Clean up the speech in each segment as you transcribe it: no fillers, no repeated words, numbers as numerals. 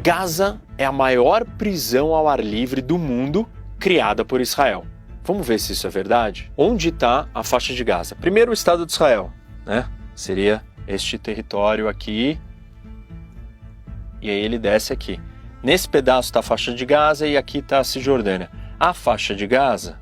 Gaza é a maior prisão ao ar livre do mundo criada por Israel. Vamos ver se isso é verdade? Onde está a faixa de Gaza? Primeiro o Estado de Israel, né? Seria este território aqui, e aí ele desce aqui. Nesse pedaço está a faixa de Gaza e aqui está a Cisjordânia. A faixa de Gaza,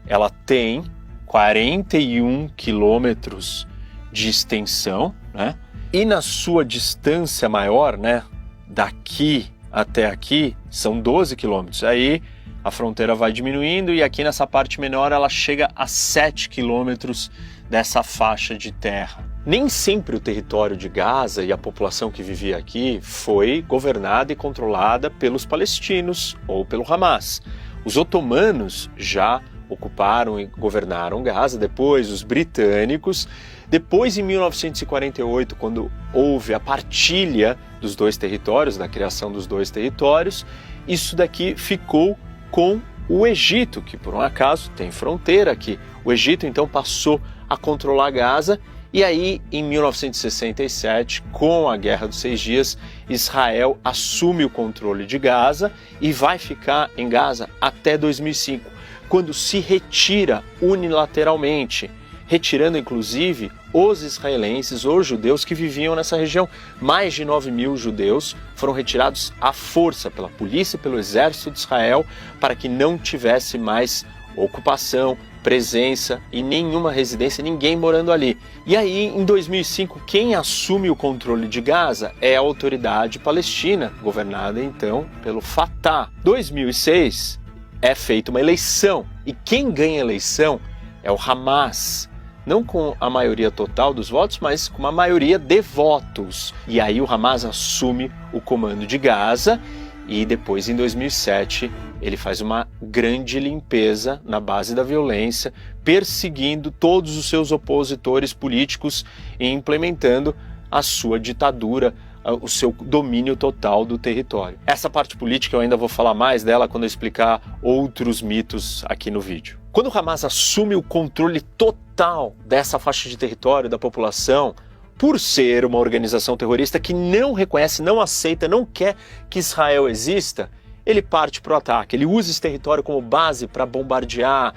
ela tem 41 quilômetros de extensão, né? E na sua distância maior, né, daqui até aqui, são 12 quilômetros. Aí a fronteira vai diminuindo e aqui nessa parte menor ela chega a 7 quilômetros dessa faixa de terra. Nem sempre o território de Gaza e a população que vivia aqui foi governada e controlada pelos palestinos ou pelo Hamas. Os otomanos já ocuparam e governaram Gaza, depois os britânicos, depois em 1948, quando houve a partilha dos dois territórios, da criação dos dois territórios, isso daqui ficou com o Egito, que por um acaso tem fronteira aqui. O Egito então passou a controlar Gaza e aí em 1967, com a Guerra dos 6 Dias, Israel assume o controle de Gaza e vai ficar em Gaza até 2005, quando se retira unilateralmente, retirando inclusive os israelenses, os judeus que viviam nessa região. Mais de 9.000 judeus foram retirados à força pela polícia e pelo exército de Israel para que não tivesse mais ocupação, presença e nenhuma residência, ninguém morando ali. E aí, em 2005, quem assume o controle de Gaza é a autoridade palestina, governada então pelo Fatah. 2006 é feita uma eleição e quem ganha a eleição é o Hamas. Não com a maioria total dos votos, mas com uma maioria de votos. E aí o Hamas assume o comando de Gaza e depois, em 2007, ele faz uma grande limpeza na base da violência, perseguindo todos os seus opositores políticos e implementando a sua ditadura, o seu domínio total do território. Essa parte política eu ainda vou falar mais dela quando eu explicar outros mitos aqui no vídeo. Quando o Hamas assume o controle total dessa faixa de território da população, por ser uma organização terrorista que não reconhece, não aceita, não quer que Israel exista, ele parte para o ataque. Ele usa esse território como base para bombardear,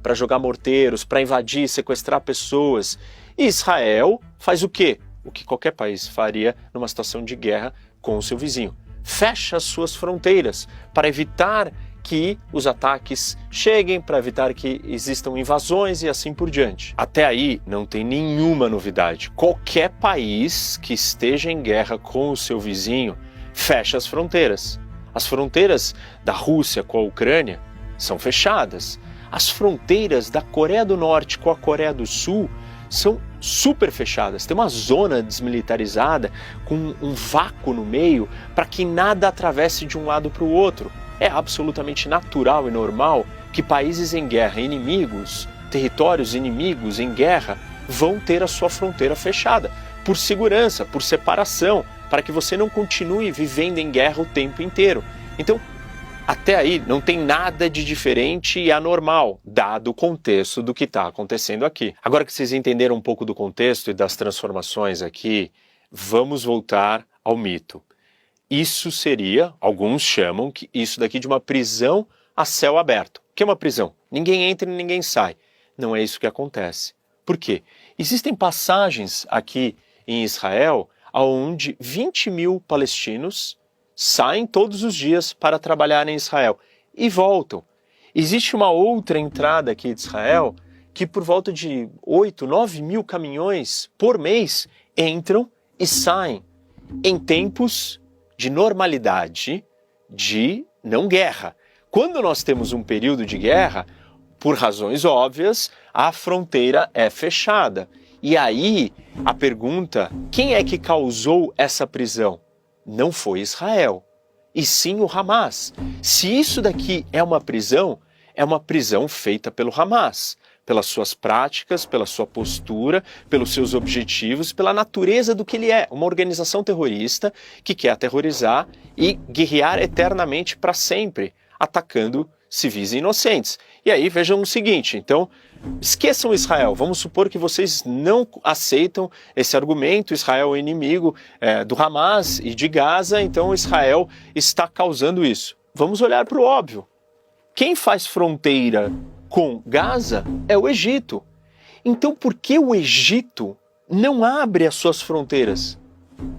para jogar morteiros, para invadir, sequestrar pessoas. E Israel faz o quê? O que qualquer país faria numa situação de guerra com o seu vizinho. Fecha as suas fronteiras para evitar que os ataques cheguem, para evitar que existam invasões e assim por diante. Até aí não tem nenhuma novidade. Qualquer país que esteja em guerra com o seu vizinho fecha as fronteiras. As fronteiras da Rússia com a Ucrânia são fechadas. As fronteiras da Coreia do Norte com a Coreia do Sul são super fechadas. Tem uma zona desmilitarizada com um vácuo no meio para que nada atravesse de um lado para o outro. É absolutamente natural e normal que países em guerra, inimigos, territórios inimigos em guerra, vão ter a sua fronteira fechada, por segurança, por separação, para que você não continue vivendo em guerra o tempo inteiro. Então, até aí não tem nada de diferente e anormal, dado o contexto do que está acontecendo aqui. Agora que vocês entenderam um pouco do contexto e das transformações aqui, vamos voltar ao mito. Isso seria, alguns chamam que isso daqui de uma prisão a céu aberto. O que é uma prisão? Ninguém entra e ninguém sai. Não é isso que acontece. Por quê? Existem passagens aqui em Israel onde 20.000 palestinos saem todos os dias para trabalhar em Israel e voltam. Existe uma outra entrada aqui de Israel que por volta de 8, 9 mil caminhões por mês entram e saem em tempos de normalidade, de não guerra. Quando nós temos um período de guerra, por razões óbvias, a fronteira é fechada. E aí, a pergunta, quem é que causou essa prisão? Não foi Israel, e sim o Hamas. Se isso daqui é uma prisão feita pelo Hamas, pelas suas práticas, pela sua postura, pelos seus objetivos, pela natureza do que ele é, uma organização terrorista que quer aterrorizar e guerrear eternamente para sempre, atacando civis e inocentes. E aí vejam o seguinte, então, esqueçam Israel, vamos supor que vocês não aceitam esse argumento, Israel é inimigo do Hamas e de Gaza, então Israel está causando isso. Vamos olhar para o óbvio. Quem faz fronteira com Gaza é o Egito. Então por que o Egito não abre as suas fronteiras?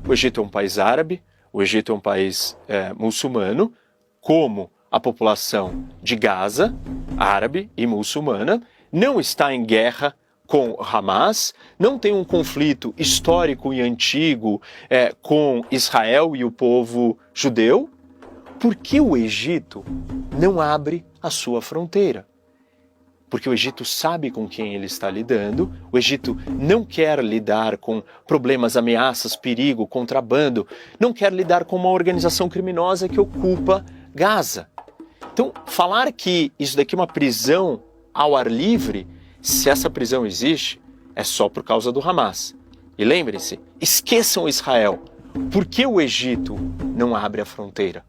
O Egito é um país árabe, o Egito é um país muçulmano, como a população de Gaza, árabe e muçulmana, não está em guerra com Hamas, não tem um conflito histórico e antigo com Israel e o povo judeu. Por que o Egito não abre a sua fronteira? Porque o Egito sabe com quem ele está lidando, o Egito não quer lidar com problemas, ameaças, perigo, contrabando, não quer lidar com uma organização criminosa que ocupa Gaza. Então, falar que isso daqui é uma prisão ao ar livre, se essa prisão existe, é só por causa do Hamas. E lembrem-se, esqueçam Israel. Por que o Egito não abre a fronteira?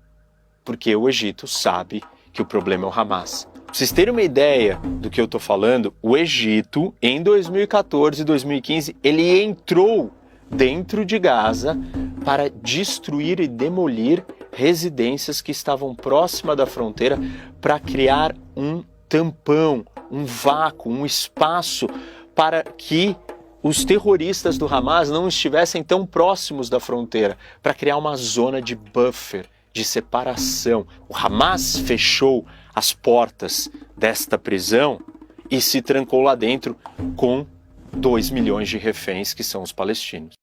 Porque o Egito sabe que o problema é o Hamas. Para vocês terem uma ideia do que eu estou falando, o Egito, em 2014 e 2015, ele entrou dentro de Gaza para destruir e demolir residências que estavam próximas da fronteira para criar um tampão, um vácuo, um espaço para que os terroristas do Hamas não estivessem tão próximos da fronteira, para criar uma zona de buffer, de separação. O Hamas fechou as portas desta prisão e se trancou lá dentro com 2 milhões de reféns que são os palestinos.